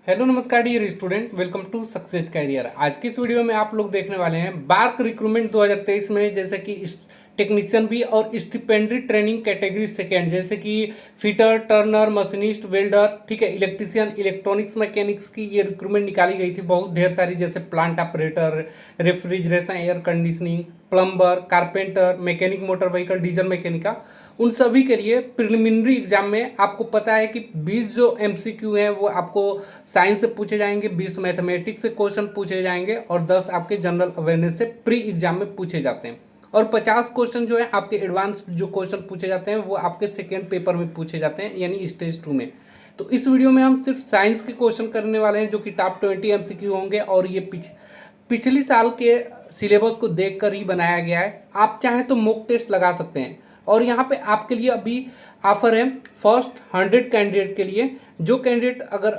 Hello नमस्कार dear student, welcome to success career. आज की इस वीडियो में आप लोग देखने वाले हैं बार्क रिक्रूटमेंट 2023 में, जैसे कि टेक्नीशियन भी और स्टिपेंडरी ट्रेनिंग कैटेगरी सेकेंड, जैसे कि फिटर, टर्नर, मशीनिस्ट, वेल्डर, ठीक है, इलेक्ट्रीशियन, इलेक्ट्रॉनिक्स मैकेनिक्स की ये रिक्रूटमेंट निकाली गई थी बहुत ढेर सारी, जैसे plant operator, refrigeration, air conditioning, plumber, carpenter, mechanic motor vehicle, diesel मैकेनिका। उन सभी के लिए प्रिलिमिनरी एग्जाम में आपको पता है कि 20 जो एमसीक्यू हैं वो आपको साइंस से पूछे जाएंगे, 20 मैथमेटिक्स से क्वेश्चन पूछे जाएंगे और 10 आपके जनरल अवेयरनेस से प्री एग्जाम में पूछे जाते हैं। और 50 क्वेश्चन जो है आपके एडवांस जो क्वेश्चन पूछे जाते हैं वो आपके सेकेंड पेपर में पूछे जाते हैं, यानी स्टेज 2 में। तो इस वीडियो में हम सिर्फ साइंस के क्वेश्चन करने वाले हैं, जो कि टॉप 20 एमसीक्यू होंगे और ये पिछली साल के सिलेबस को देखकर ही बनाया गया है। आप चाहें तो मॉक टेस्ट लगा सकते हैं। और यहाँ पे आपके लिए अभी ऑफर है फर्स्ट 100 कैंडिडेट के लिए। जो कैंडिडेट अगर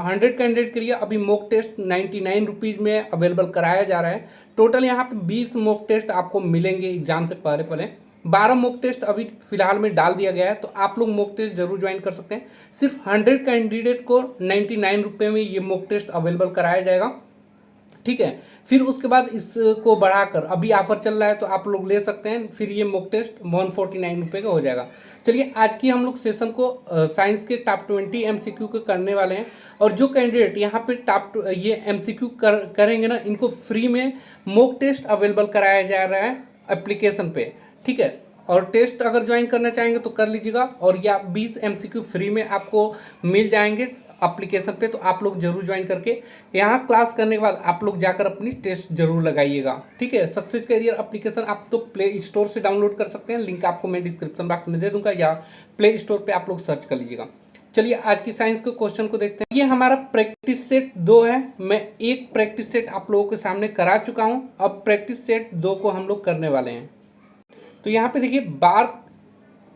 100 कैंडिडेट के लिए अभी मॉक टेस्ट 99 रुपीज़ में अवेलेबल कराया जा रहा है। टोटल यहाँ पे 20 मॉक टेस्ट आपको मिलेंगे एग्जाम से पहले पहले। 12 मॉक टेस्ट अभी फिलहाल में डाल दिया गया है, तो आप लोग मॉक टेस्ट जरूर ज्वाइन कर सकते हैं। सिर्फ 100 कैंडिडेट को 99 रुपये में ये मॉक टेस्ट अवेलेबल कराया जाएगा, ठीक है। फिर उसके बाद इसको बढ़ाकर अभी ऑफर चल रहा है तो आप लोग ले सकते हैं, फिर ये मॉक टेस्ट 149 रुपये का हो जाएगा। चलिए आज की हम लोग सेशन को साइंस के टॉप 20 एमसीक्यू के करने वाले हैं। और जो कैंडिडेट यहाँ पे ये एमसीक्यू करेंगे ना, इनको फ्री में मॉक टेस्ट अवेलेबल कराया जा रहा है एप्लीकेशन पे, ठीक है। और टेस्ट अगर ज्वाइन करना चाहेंगे तो कर लीजिएगा, और या 20 एमसीक्यू फ्री में आपको मिल जाएंगे एप्लीकेशन पे। तो आप लोग जरूर ज्वाइन करके यहाँ क्लास करने के बाद आप लोग जाकर अपनी टेस्ट जरूर लगाइएगा, ठीक है। सक्सेस कैरियर एप्लीकेशन आप तो प्ले स्टोर से डाउनलोड कर सकते हैं, लिंक आपको मैं डिस्क्रिप्शन बॉक्स में दे दूंगा, या प्ले स्टोर पे आप लोग सर्च कर लीजिएगा। चलिए आज की साइंस के क्वेश्चन को देखते हैं। ये हमारा प्रैक्टिस सेट 2 है। मैं एक प्रैक्टिस सेट आप लोगों के सामने करा चुका हूँ, अब प्रैक्टिस सेट 2 को हम लोग करने वाले हैं। तो यहाँ पे देखिए,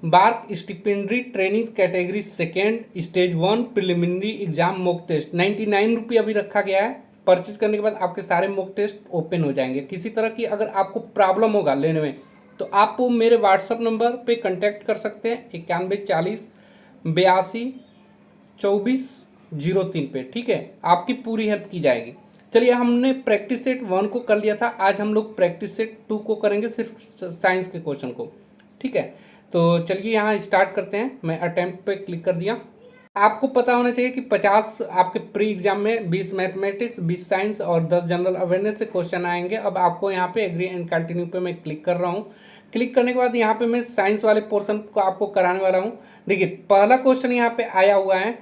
BARC stipendiary training category second stage 1 preliminary exam mock test 99 रुपये अभी रखा गया है। परचेज करने के बाद आपके सारे मॉक टेस्ट ओपन हो जाएंगे। किसी तरह की अगर आपको प्रॉब्लम होगा लेने में तो आप मेरे व्हाट्सअप नंबर पे कांटेक्ट कर सकते हैं 9140 82 24 03 पे, ठीक है। आपकी पूरी हेल्प की जाएगी। चलिए, हमने प्रैक्टिस सेट 1 को कर लिया था, आज हम लोग प्रैक्टिस सेट 2 को करेंगे, सिर्फ साइंस के क्वेश्चन को, ठीक है। तो चलिए यहाँ स्टार्ट करते हैं। मैं अटेम्प्ट पे क्लिक कर दिया। आपको पता होना चाहिए कि 50 आपके प्री एग्जाम में 20 मैथमेटिक्स, 20 साइंस और 10 जनरल अवेयरनेस से क्वेश्चन आएंगे। अब आपको यहाँ पे एग्री एंड कंटिन्यू पे मैं क्लिक कर रहा हूँ। क्लिक करने के बाद यहाँ पे मैं साइंस वाले पोर्शन को आपको कराने वाला हूँ। देखिए, पहला क्वेश्चन यहाँ पे आया हुआ है,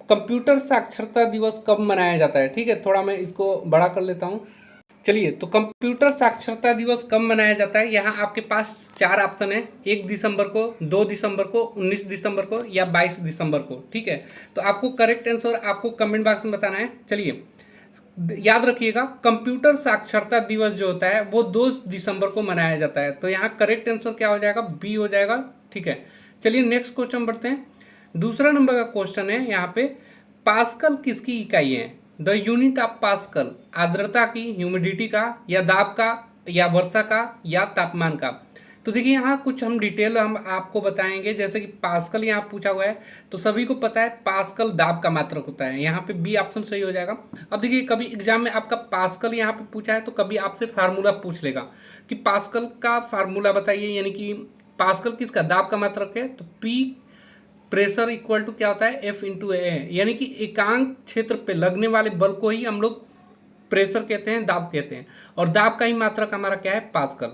कंप्यूटर साक्षरता दिवस कब मनाया जाता है, ठीक है। थोड़ा मैं इसको बड़ा कर लेता हूँ। चलिए, तो कंप्यूटर साक्षरता दिवस कब मनाया जाता है, यहाँ आपके पास 4 ऑप्शन है, 1 दिसंबर को, 2 दिसंबर को, 19 दिसंबर को या 22 दिसंबर को, ठीक है। तो आपको करेक्ट आंसर आपको कमेंट बॉक्स में बताना है। चलिए, याद रखिएगा, कंप्यूटर साक्षरता दिवस जो होता है वो 2 दिसंबर को मनाया जाता है। तो यहाँ करेक्ट आंसर क्या हो जाएगा, बी हो जाएगा, ठीक है। चलिए नेक्स्ट क्वेश्चन बढ़ते हैं। दूसरा नंबर का क्वेश्चन है यहाँ पे, पास्कल किसकी इकाई है। द यूनिट ऑफ पास्कल, आर्द्रता की, ह्यूमिडिटी का, या दाब का, या वर्षा का, या तापमान का। तो देखिए, यहाँ कुछ हम डिटेल हम आपको बताएंगे। जैसे कि पास्कल यहाँ पूछा हुआ है, तो सभी को पता है पास्कल दाब का मात्रक होता है, यहाँ पे बी ऑप्शन सही हो जाएगा। अब देखिए, कभी एग्जाम में आपका पास्कल यहाँ पे पूछा है तो कभी आपसे फार्मूला पूछ लेगा कि पास्कल का फार्मूला बताइए, यानी कि पास्कल किसका दाब का मात्रक है। तो पी प्रेशर इक्वल टू क्या होता है, एफ इंटू ए, यानी कि एकांक क्षेत्र पे लगने वाले बल को ही हम लोग प्रेशर कहते हैं, दाब कहते हैं। और दाब का ही मात्रक हमारा क्या है, पास्कल,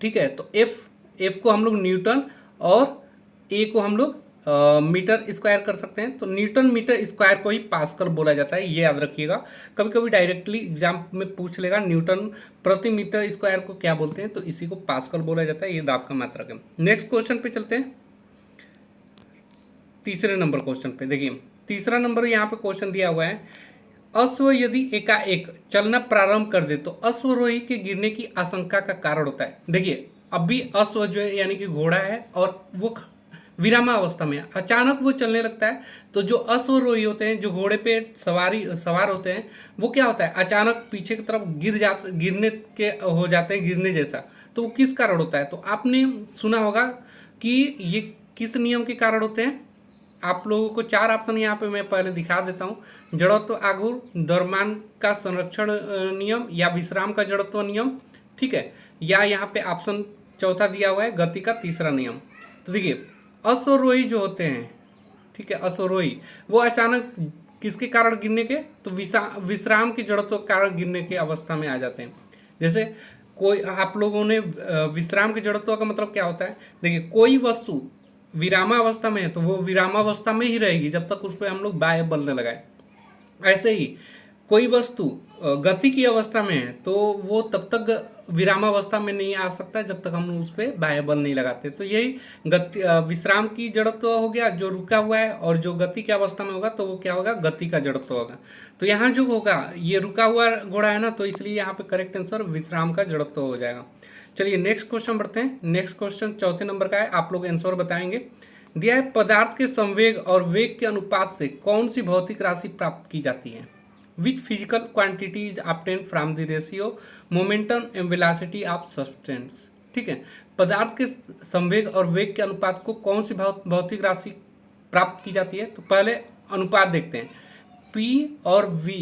ठीक है। तो एफ को हम लोग न्यूटन और ए को हम लोग मीटर स्क्वायर कर सकते हैं। तो न्यूटन मीटर स्क्वायर को ही पास्कल बोला जाता है, ये याद रखिएगा। कभी कभी डायरेक्टली एग्जाम में पूछ लेगा न्यूटन प्रति मीटर स्क्वायर को क्या बोलते हैं, तो इसी को पास्कल बोला जाता है, ये दाब का मात्रक है। नेक्स्ट क्वेश्चन पे चलते हैं, तीसरे नंबर क्वेश्चन पे। देखिए, तीसरा नंबर यहाँ पे क्वेश्चन दिया हुआ है, अश्व यदि एकाएक चलना प्रारंभ कर दे तो अश्वरोही के गिरने की आशंका का कारण होता है। देखिए, अभी अश्व जो है यानी कि घोड़ा है और वो विरामावस्था में, अचानक वो चलने लगता है। तो जो अश्वरोही होते हैं, जो घोड़े पे सवार होते हैं, वो क्या होता है, अचानक पीछे की तरफ गिरने के हो जाते हैं, गिरने जैसा। तो वो किस कारण होता है, तो आपने सुना होगा कि ये किस नियम के कारण होते हैं, आप लोगों को 4 ऑप्शन यहाँ पे मैं पहले दिखा देता हूँ। जड़त्व आघूर्ण, द्रव्यमान का संरक्षण नियम, या विश्राम का जड़त्व नियम, ठीक है, या यहाँ पे ऑप्शन चौथा दिया हुआ है गति का तीसरा नियम। तो देखिए अश्वरोही जो होते हैं, ठीक है, अश्वरोही वो अचानक किसके कारण गिरने के, तो विश्राम की जड़त्व के कारण गिरने की अवस्था में आ जाते हैं। जैसे कोई आप लोगों ने विश्राम की जड़त्व का मतलब क्या होता है, देखिए कोई वस्तु विरामावस्था में है तो वो विरामावस्था में ही रहेगी जब तक उस पर हम लोग बाह्य बल न लगाए। ऐसे ही कोई वस्तु गति की अवस्था में है तो वो तब तक विरामावस्था में नहीं आ सकता जब तक हम उस पर बाह्य बल नहीं लगाते। तो यही गति विश्राम की जड़त्व हो गया जो रुका हुआ है, और जो गति की अवस्था में होगा तो वो क्या होगा, गति का जड़त्व होगा। तो यहाँ जो होगा ये रुका हुआ घोड़ा है ना, तो इसलिए यहाँ पे करेक्ट आंसर विश्राम का जड़त्व हो जाएगा। चलिए नेक्स्ट क्वेश्चन बढ़ते हैं। नेक्स्ट क्वेश्चन चौथे नंबर का है, आप लोग आंसर बताएंगे। दिया है पदार्थ के संवेग और वेग के अनुपात से कौन सी भौतिक राशि प्राप्त की जाती है। Which physical quantity is obtained from the ratio momentum and velocity of substance. ठीक है, पदार्थ के संवेग और वेग के अनुपात को कौन सी भौतिक राशि प्राप्त की जाती है। तो पहले अनुपात देखते हैं, P और V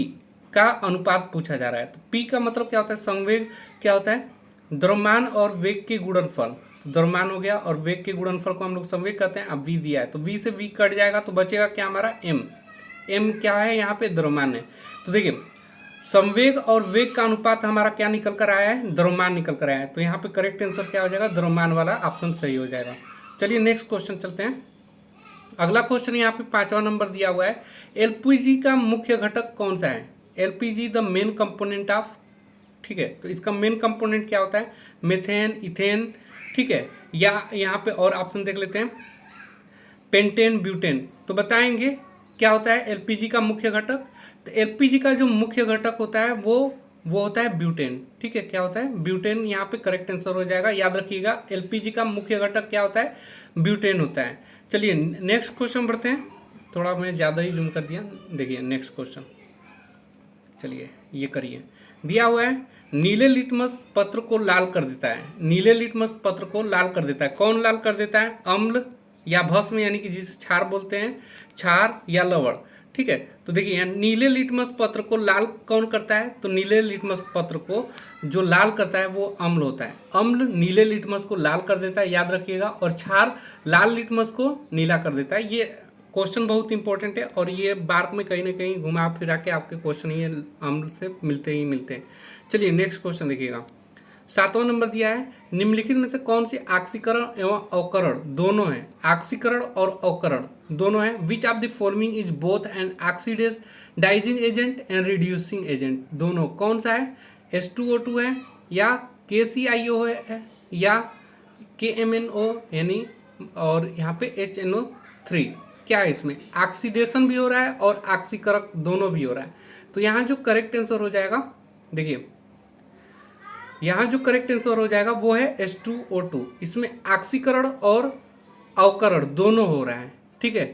का अनुपात पूछा जा रहा है। तो P का मतलब क्या होता है, संवेग क्या होता है, द्रव्यमान और वेग के गुणनफल। तो द्रव्यमान हो गया और वेग के गुणनफल को हम लोग संवेग कहते हैं। अब V दिया है तो V से V कट जाएगा तो बचेगा क्या हमारा M। M क्या है, यहाँ पे द्रव्यमान है। तो देखिए संवेग और वेग का अनुपात हमारा क्या निकल कर आया है, द्रव्यमान निकल कर आया है। तो यहाँ पे करेक्ट आंसर क्या हो जाएगा, द्रव्यमान वाला ऑप्शन सही हो जाएगा। चलिए नेक्स्ट क्वेश्चन चलते हैं। अगला क्वेश्चन यहाँ पे 5वां नंबर दिया हुआ है, एलपीजी का मुख्य घटक कौन सा है। LPG the main component of, ठीक है, तो इसका मेन कंपोनेंट क्या होता है, मेथेन, इथेन, ठीक है, या यहाँ पे और ऑप्शन देख लेते हैं, पेंटेन, ब्यूटेन। तो बताएंगे क्या होता है एलपीजी का मुख्य घटक। तो एलपीजी का जो मुख्य घटक होता है वो होता है ब्यूटेन। ठीक है, क्या होता है, ब्यूटेन। यहाँ पे करेक्ट आंसर हो जाएगा। याद रखिएगा एलपीजी का मुख्य घटक क्या होता है, ब्यूटेन होता है। चलिए नेक्स्ट क्वेश्चन बढ़ते हैं। थोड़ा मैं ज़्यादा ही जूम कर दिया, देखिए नेक्स्ट क्वेश्चन। चलिए ये करिए, दिया हुआ है नीले लिटमस पत्र को लाल कर देता है। नीले लिटमस पत्र को लाल कर देता है, कौन लाल कर देता है, अम्ल या भस्म, यानी कि जिसे क्षार बोलते हैं, क्षार या लवण। ठीक है, तो देखिए यहाँ नीले लिटमस पत्र को लाल कौन करता है, तो नीले लिटमस पत्र को जो लाल करता है वो अम्ल होता है। अम्ल नीले लिटमस को लाल कर देता है, याद रखिएगा, और क्षार लाल लिटमस को नीला कर देता है। ये क्वेश्चन बहुत इंपॉर्टेंट है और ये बार्क में कहीं ना कहीं घुमा फिरा के आपके क्वेश्चन ये अम्ल से मिलते ही मिलते हैं। चलिए नेक्स्ट क्वेश्चन देखिएगा, 7वां नंबर दिया है, निम्नलिखित में से कौन सी ऑक्सीकरण एवं अवकरण दोनों है। ऑक्सीकरण और अवकरण दोनों है। Which of the following is both an oxidising agent and reducing agent. दोनों कौन सा है, H2O2 है, या KClO है, या KMnO यानी, और यहाँ पे HNO3। क्या है, इसमें ऑक्सीडेशन भी हो रहा है और ऑक्सीकरण दोनों भी हो रहा है। तो यहाँ जो करेक्ट आंसर हो जाएगा, देखिए यहाँ जो करेक्ट आंसर हो जाएगा वो है H2O2। इसमें ऑक्सीकरण और अवकरण दोनों हो रहा है। ठीक है,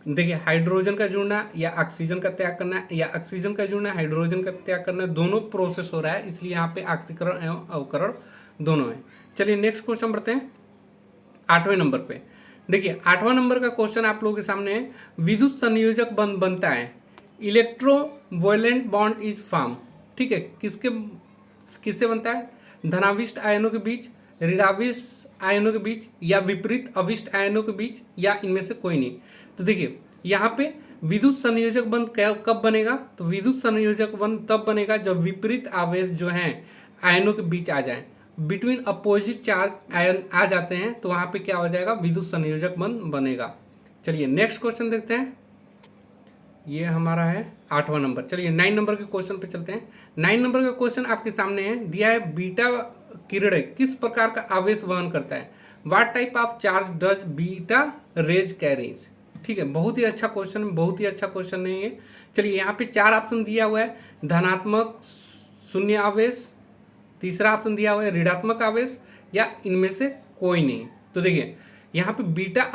देखिए हाइड्रोजन का जुड़ना या ऑक्सीजन का त्याग करना, या ऑक्सीजन का जुड़ना हाइड्रोजन का त्याग करना, दोनों प्रोसेस हो रहा है, इसलिए यहाँ पे ऑक्सीकरण एवं अवकरण दोनों है। चलिए नेक्स्ट क्वेश्चन बढ़ते हैं 8वें नंबर पे। देखिए 8वां नंबर का क्वेश्चन आप लोगों के सामने है, विद्युत संयोजक बनता है, इलेक्ट्रोवोलेंट बॉन्ड इज फॉर्म। ठीक है, किससे बनता है, धनाविष्ट आयनों के बीच, ऋणाविष्ट आयनों के बीच, या विपरीत अविष्ट आयनों के बीच, या इनमें से कोई नहीं। तो देखिए यहाँ पे विद्युत संयोजक बंध कब बनेगा, तो विद्युत संयोजक बंध तब बनेगा जब विपरीत आवेश जो हैं आयनों के बीच आ जाए, बिटवीन अपोजिट चार्ज आयन आ जाते हैं, तो वहाँ पे क्या हो जाएगा, विद्युत संयोजक बंध बनेगा। चलिए नेक्स्ट क्वेश्चन देखते हैं, ये हमारा है 8वां नंबर। चलिए 9 नंबर के क्वेश्चन पे चलते हैं। 9 नंबर का क्वेश्चन आपके सामने है, दिया है बीटा किरण किस प्रकार का आवेश वहन करता है। What type of charge does beta raise carries. ठीक है, बहुत ही अच्छा क्वेश्चन, बहुत ही अच्छा क्वेश्चन है ये। चलिए यहाँ पे 4 ऑप्शन दिया हुआ है, धनात्मक, शून्य आवेश, तीसरा ऑप्शन दिया हुआ है ऋणात्मक आवेश, या इनमें से कोई नहीं। तो देखिए यहाँ पे बीटा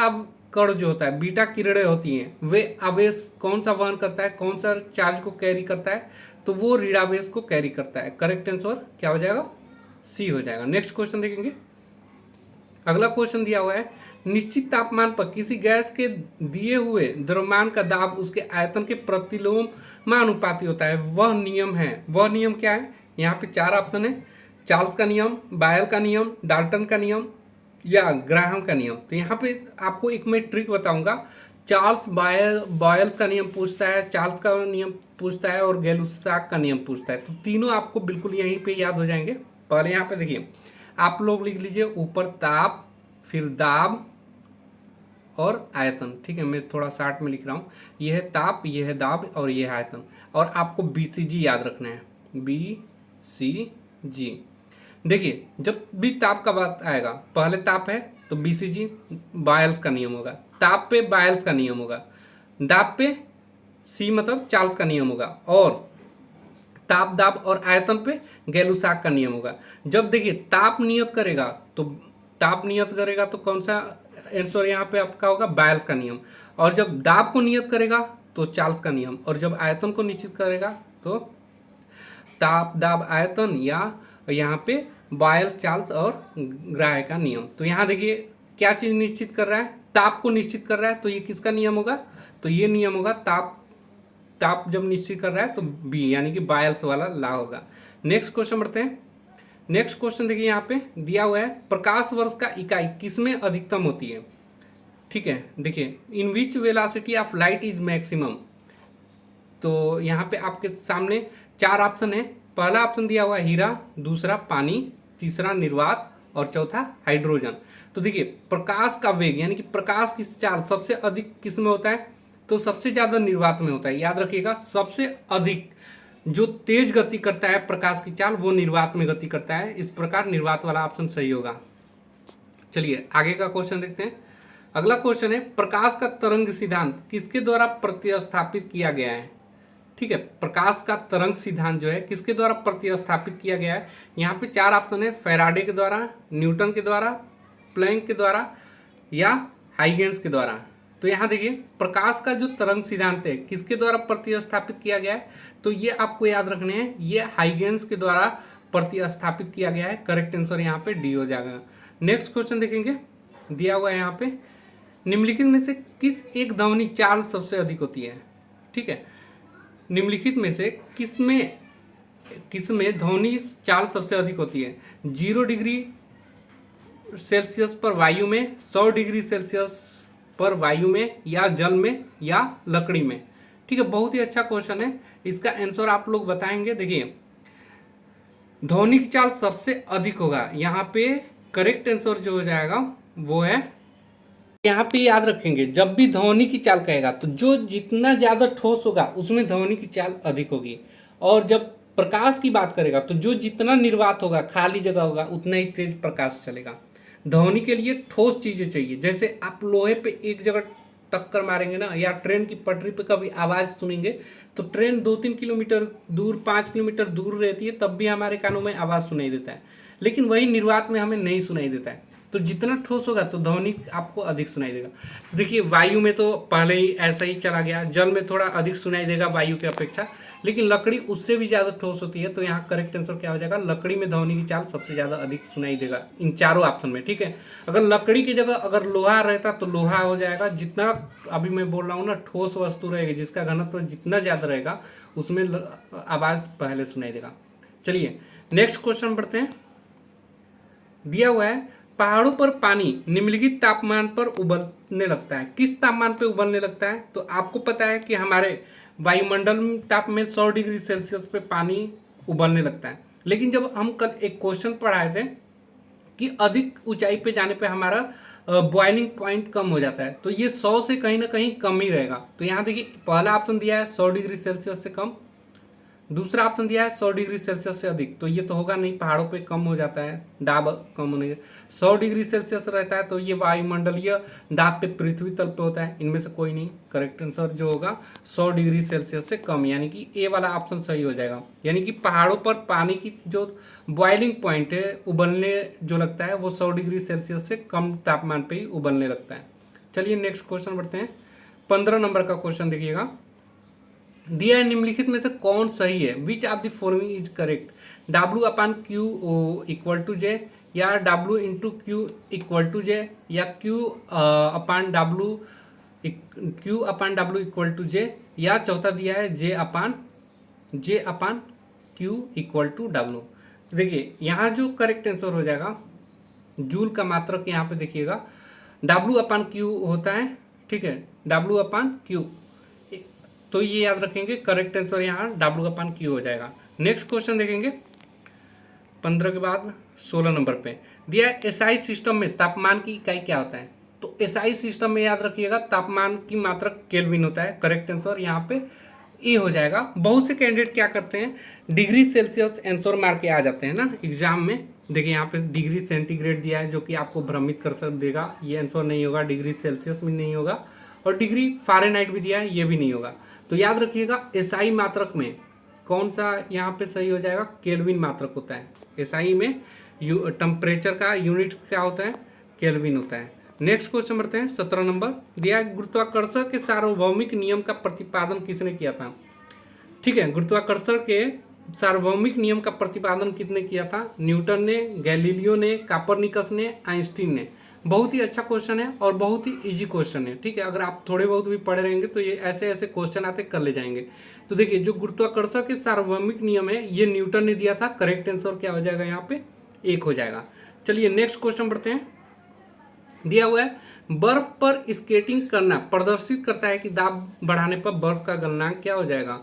कण जो होता है, बीटा किरणें होती हैं, वे आवेश कौन सा वहन करता है, कौन सा चार्ज को कैरी करता है, तो वो ऋणावेश को कैरी करता है। करेक्ट आंसर क्या हो जाएगा, सी हो जाएगा। नेक्स्ट क्वेश्चन देखेंगे। अगला क्वेश्चन दिया हुआ है, निश्चित तापमान पर किसी गैस के दिए हुए द्रव्यमान का दाब उसके आयतन के प्रतिलोमानुपाती होता है, वह नियम है। वह नियम क्या है? यहाँ पे 4 ऑप्शन है, चार्ल्स का नियम, बायल का नियम, डाल्टन का नियम या ग्राहम का नियम। तो यहाँ पे आपको एक मैं ट्रिक बताऊंगा। चार्ल्स बॉयल्स का नियम पूछता है, चार्ल्स का नियम पूछता है और गैलुसाक का नियम पूछता है। तो तीनों आपको बिल्कुल यहीं पे याद हो जाएंगे। पहले यहाँ पे देखिए, आप लोग लिख लीजिए ऊपर ताप, फिर दाब और आयतन। ठीक है, मैं थोड़ा शार्ट में लिख रहा हूँ। यह है ताप, यह है दाब और यह है आयतन। और आपको BCG याद रखना है, BCG। देखिए, जब भी ताप का बात आएगा, पहले ताप है तो BCG बायल्स का नियम होगा, ताप पे बायल्स का नियम होगा, दाब पे C मतलब चार्ल्स का नियम होगा, और ताप दाब और आयतन पे गैलुसाक का नियम होगा। जब देखिए ताप नियत करेगा तो कौन सा आंसर यहाँ पे आपका होगा? बायल्स का नियम। और जब दाब को नियत करेगा तो चार्ल्स का नियम, और जब आयतन को निश्चित करेगा तो ताप दाब आयतन, या यहाँ पे बायल चार्ल्स और ग्राहे का नियम। तो यहाँ देखिए क्या चीज निश्चित कर रहा है? ताप को निश्चित कर रहा है, तो ये किसका नियम होगा? तो ये नियम होगा ताप जब निश्चित कर रहा है तो बी, यानी कि बायल्स वाला लॉ होगा। नेक्स्ट क्वेश्चन बढ़ते हैं। नेक्स्ट क्वेश्चन देखिए, यहाँ पे दिया हुआ है प्रकाश वर्ष का इकाई किसमें अधिकतम होती है? ठीक है, देखिए in which velocity of light is maximum. तो यहाँ पे आपके सामने 4 ऑप्शन है। पहला ऑप्शन दिया हुआ है हीरा, दूसरा पानी, तीसरा निर्वात और चौथा हाइड्रोजन। तो देखिए प्रकाश का वेग यानी कि प्रकाश की चाल सबसे अधिक किस में होता है? तो सबसे ज्यादा निर्वात में होता है। याद रखिएगा, सबसे अधिक जो तेज गति करता है प्रकाश की चाल वो निर्वात में गति करता है। इस प्रकार निर्वात वाला ऑप्शन सही होगा। चलिए आगे का क्वेश्चन देखते हैं। अगला क्वेश्चन है प्रकाश का तरंग सिद्धांत किसके द्वारा प्रतिस्थापित किया गया है? ठीक है, प्रकाश का तरंग सिद्धांत जो है किसके द्वारा प्रतिस्थापित किया गया है? यहाँ पे 4 ऑप्शन है, फैराडे के द्वारा, न्यूटन के द्वारा, प्लैंक के द्वारा या हाइगेंस के द्वारा। तो यहाँ देखिए प्रकाश का जो तरंग सिद्धांत है किसके द्वारा प्रतिस्थापित किया गया है? तो ये आपको याद रखने हैं, ये हाइगेंस के द्वारा प्रतिस्थापित किया गया है। करेक्ट आंसर यहाँ पे डी हो जाएगा। नेक्स्ट क्वेश्चन देखेंगे, दिया हुआ है यहाँ पे निम्नलिखित में से किस एक ध्वनि चाल सबसे अधिक होती है? ठीक है, निम्नलिखित में से किसमें ध्वनि चाल सबसे अधिक होती है? 0 डिग्री सेल्सियस पर वायु में, 100 डिग्री सेल्सियस पर वायु में, या जल में, या लकड़ी में। ठीक है, बहुत ही अच्छा क्वेश्चन है। इसका आंसर आप लोग बताएंगे। देखिए ध्वनि की चाल सबसे अधिक होगा, यहाँ पे करेक्ट आंसर जो हो जाएगा वो है, यहाँ पे याद रखेंगे जब भी ध्वनि की चाल कहेगा तो जो जितना ज्यादा ठोस होगा उसमें ध्वनि की चाल अधिक होगी, और जब प्रकाश की बात करेगा तो जो जितना निर्वात होगा, खाली जगह होगा, उतना ही तेज प्रकाश चलेगा। ध्वनि के लिए ठोस चीजें चाहिए। जैसे आप लोहे पे एक जगह टक्कर मारेंगे ना, या ट्रेन की पटरी पे कभी आवाज सुनेंगे, तो ट्रेन 2-3 किलोमीटर दूर, 5 किलोमीटर दूर रहती है, तब भी हमारे कानों में आवाज सुनाई देता है। लेकिन वही निर्वात में हमें नहीं सुनाई देता है। तो जितना ठोस होगा तो ध्वनि आपको अधिक सुनाई देगा। देखिए वायु में तो पहले ही ऐसा ही चला गया, जल में थोड़ा अधिक सुनाई देगा वायु की अपेक्षा, लेकिन लकड़ी उससे भी ज्यादा ठोस होती है। तो यहाँ करेक्ट आंसर क्या हो जाएगा? लकड़ी में ध्वनि की चाल सबसे ज्यादा अधिक सुनाई देगा इन चारों ऑप्शन में। ठीक है, अगर लकड़ी की जगह अगर लोहा रहता तो लोहा हो जाएगा। जितना अभी मैं बोल रहा हूँ ना, ठोस वस्तु रहेगी जिसका घनत्व जितना ज्यादा रहेगा उसमें आवाज पहले सुनाई देगा। चलिए नेक्स्ट क्वेश्चन बढ़ते हैं। दिया हुआ है पहाड़ों पर पानी निम्नलिखित तापमान पर उबलने लगता है। किस तापमान पे उबलने लगता है? तो आपको पता है कि हमारे वायुमंडल ताप में 100 डिग्री सेल्सियस पे पानी उबलने लगता है। लेकिन जब हम कल एक क्वेश्चन पढ़ाए थे कि अधिक ऊंचाई पे जाने पे हमारा बॉइलिंग पॉइंट कम हो जाता है, तो ये 100 से कहीं ना कहीं कम ही रहेगा। तो यहाँ देखिए पहला ऑप्शन दिया है 100 डिग्री सेल्सियस से कम, दूसरा ऑप्शन दिया है 100 डिग्री सेल्सियस से अधिक। तो ये तो होगा नहीं, पहाड़ों पे कम हो जाता है दाब कम होने। 100 डिग्री सेल्सियस रहता है तो ये वायुमंडलीय दाब पे पृथ्वी तल पे होता है। इनमें से कोई नहीं, करेक्ट आंसर जो होगा 100 डिग्री सेल्सियस से कम, यानी कि ए वाला ऑप्शन सही हो जाएगा। यानी कि पहाड़ों पर पानी की जो बॉइलिंग पॉइंट है, उबलने जो लगता है, वो 100 डिग्री सेल्सियस से कम तापमान पे ही उबलने लगता है। चलिए नेक्स्ट क्वेश्चन बढ़ते हैं। 15 नंबर का क्वेश्चन देखिएगा, दिया है निम्नलिखित में से कौन सही है? Which of the following is correct? W/Q=J, या W into Q equal to J, या Q upon W equal to J, या चौथा दिया है J upon Q equal to W. देखिए यहाँ जो करेक्ट आंसर हो जाएगा, जूल का मात्रक यहाँ पे देखिएगा W अपान क्यू होता है, ठीक है, W अपान क्यू, तो ये याद रखेंगे, करेक्ट आंसर यहाँ W अपान क्यू हो जाएगा। नेक्स्ट क्वेश्चन देखेंगे 15 के बाद 16 नंबर पे दिया है एसआई सिस्टम में तापमान की इकाई क्या होता है। तो एसआई सिस्टम में याद रखिएगा तापमान की मात्रक केल्विन होता है, करेक्ट आंसर यहाँ पे ए हो जाएगा। बहुत से कैंडिडेट क्या करते हैं, डिग्री सेल्सियस आंसर मार के आ जाते हैं ना एग्जाम में। देखिए यहाँ पे डिग्री सेंटीग्रेड दिया है जो कि आपको भ्रमित कर सक देगा, ये आंसर नहीं होगा, डिग्री सेल्सियस भी नहीं होगा, और डिग्री फ़ारेनहाइट भी दिया है, ये भी नहीं होगा। तो याद रखिएगा एसआई मात्रक में कौन सा यहाँ पे सही हो जाएगा, केल्विन मात्रक होता है। एसआई में टेम्परेचर का यूनिट क्या होता है, केल्विन होता है। नेक्स्ट क्वेश्चन बढ़ते हैं 17 नंबर दिया है गुरुत्वाकर्षण के सार्वभौमिक नियम का प्रतिपादन किसने किया था। ठीक है, गुरुत्वाकर्षण के सार्वभौमिक नियम का प्रतिपादन किसने किया था, न्यूटन ने, गैलीलियो ने, कोपरनिकस ने, आइंस्टीन ने। बहुत ही अच्छा क्वेश्चन है और बहुत ही इजी क्वेश्चन है, ठीक है। अगर आप थोड़े बहुत भी पढ़े रहेंगे तो ये ऐसे ऐसे क्वेश्चन आते कर ले जाएंगे। तो देखिए जो गुरुत्वाकर्षण के सार्वभौमिक नियम है ये न्यूटन ने दिया था, करेक्ट आंसर क्या हो जाएगा यहाँ पे, एक हो जाएगा। चलिए नेक्स्ट क्वेश्चन बढ़ते हैं। दिया हुआ है बर्फ पर स्केटिंग करना प्रदर्शित करता है कि दाब बढ़ाने पर बर्फ का गलनांक क्या हो जाएगा,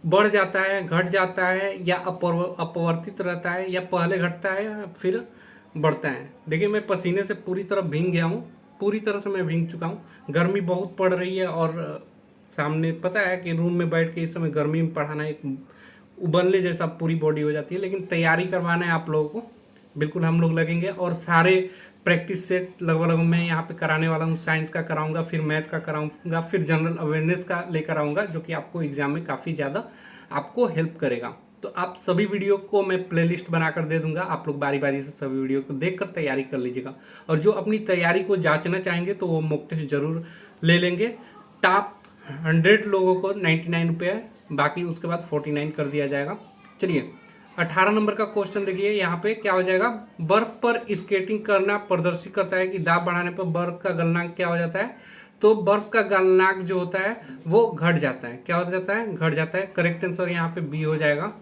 बढ़ जाता है, घट जाता है, या अपवर्तित रहता है, या पहले घटता है या फिर बढ़ता है। देखिए मैं पसीने से पूरी तरह भीग गया हूँ, पूरी तरह से मैं भीग चुका हूँ, गर्मी बहुत पड़ रही है, और सामने पता है कि रूम में बैठ के इस समय गर्मी में पढ़ाना एक उबलने जैसा पूरी बॉडी हो जाती है। लेकिन तैयारी करवाना है आप लोगों को, बिल्कुल हम लोग लगेंगे, और सारे प्रैक्टिस सेट लगभग मैं यहाँ पे कराने वाला हूँ। साइंस का कराऊंगा, फिर मैथ का कराऊंगा, फिर जनरल अवेयरनेस का लेकर आऊँगा, जो कि आपको एग्जाम में काफ़ी ज़्यादा आपको हेल्प करेगा। तो आप सभी वीडियो को मैं प्लेलिस्ट बनाकर दे दूंगा, आप लोग बारी बारी से सभी वीडियो को देखकर तैयारी कर लीजिएगा। और जो अपनी तैयारी को जांचना चाहेंगे तो वो मॉक टेस्ट जरूर ले लेंगे। टॉप 100 लोगों को 99 रुपये है, बाकी उसके बाद 49 कर दिया जाएगा। चलिए 18 नंबर का क्वेश्चन देखिए, यहाँ पे क्या हो जाएगा, बर्फ पर स्केटिंग करना प्रदर्शित करता है कि दाब बढ़ाने पर बर्फ का गलनांक क्या हो जाता है। तो बर्फ का गलनांक जो होता है वो घट जाता है, क्या हो जाता है, घट जाता है, करेक्ट आंसर यहाँ पे बी हो जाएगा।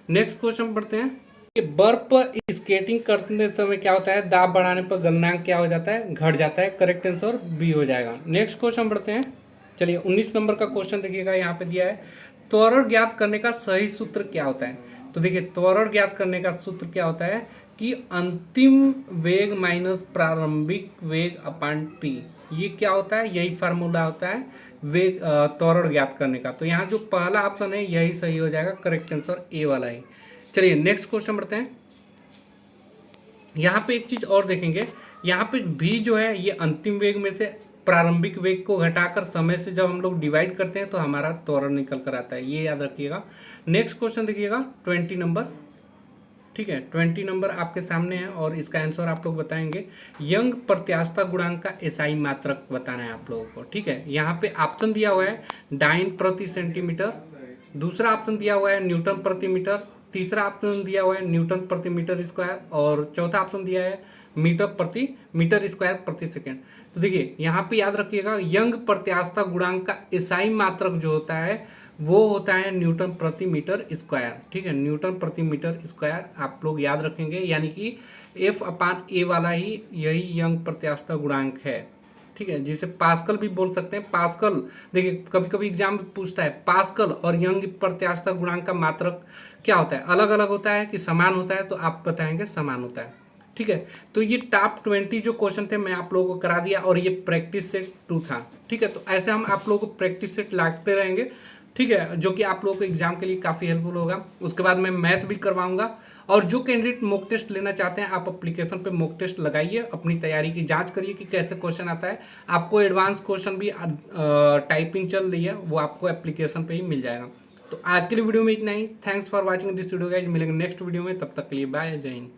नेक्स्ट क्वेश्चन पढ़ते हैं। बर्फ पर स्केटिंग करते समय क्या होता है, दाब बढ़ाने पर गलनांक क्या हो जाता है, घट जाता है, करेक्ट आंसर बी हो जाएगा। नेक्स्ट क्वेश्चन पढ़ते हैं। चलिए 19 नंबर का क्वेश्चन देखिएगा, यहाँ पे दिया है त्वरण ज्ञात करने का सही सूत्र क्या होता है। तो देखिए त्वरण ज्ञात करने का सूत्र क्या होता है कि अंतिम वेग माइनस प्रारंभिक वेग अपान टी, ये क्या होता है, यही फार्मूला होता है वेग त्वरण ज्ञात करने का। तो यहाँ जो पहला ऑप्शन है यही सही हो जाएगा, करेक्ट आंसर ए वाला ही। चलिए नेक्स्ट क्वेश्चन बढ़ते हैं। यहाँ पे एक चीज और देखेंगे, यहाँ पे भी जो है ये अंतिम वेग में से प्रारंभिक वेग को घटाकर समय से जब हम लोग डिवाइड करते हैं तो हमारा त्वरण निकल कर आता है, ये याद रखिएगा। नेक्स्ट क्वेश्चन देखिएगा 20 नंबर, ठीक है 20 नंबर आपके सामने है और इसका आंसर आप लोग बताएंगे। यंग प्रत्यास्थता गुणांक का एसआई मात्रक बताना है आप लोगों को, ठीक है। यहाँ पे ऑप्शन दिया हुआ है डाइन प्रति सेंटीमीटर, दूसरा ऑप्शन दिया हुआ है न्यूटन प्रति मीटर, तीसरा ऑप्शन दिया हुआ है न्यूटन प्रति मीटर स्क्वायर, और चौथा ऑप्शन दिया है मीटर स्क्वायर प्रति सेकेंड। तो देखिए यहाँ पे याद रखिएगा यंग प्रत्यास्थता गुणांक का एसआई मात्रक जो होता है वो होता है न्यूटन प्रति मीटर स्क्वायर, ठीक है, न्यूटन प्रति मीटर स्क्वायर आप लोग याद रखेंगे, यानी कि एफ अपान ए वाला ही यही यंग प्रत्यास्थता गुणांक है, ठीक है, जिसे पास्कल भी बोल सकते हैं। पास्कल देखिए कभी कभी एग्जाम में पूछता है पास्कल और यंग प्रत्यास्थता गुणांक का मात्रक क्या होता है, अलग अलग होता है कि समान होता है, तो आप बताएंगे समान होता है, ठीक है। तो ये टॉप 20 जो क्वेश्चन थे मैं आप लोगों को करा दिया, और ये प्रैक्टिस सेट 2 था, ठीक है। तो ऐसे हम आप लोगों को प्रैक्टिस सेट लाते रहेंगे, ठीक है, जो कि आप लोगों को एग्जाम के लिए काफ़ी हेल्पफुल होगा। उसके बाद मैं मैथ भी करवाऊंगा, और जो कैंडिडेट मॉक टेस्ट लेना चाहते हैं आप एप्लीकेशन पे मॉक टेस्ट लगाइए, अपनी तैयारी की जांच करिए कि कैसे क्वेश्चन आता है। आपको एडवांस क्वेश्चन भी टाइपिंग चल रही है, वो आपको एप्लीकेशन पे ही मिल जाएगा। तो आज के लिए वीडियो में इतना ही। Thanks for watching this video guys, मिलेंगे नेक्स्ट वीडियो में, तब तक के लिए बाय, जय हिंद।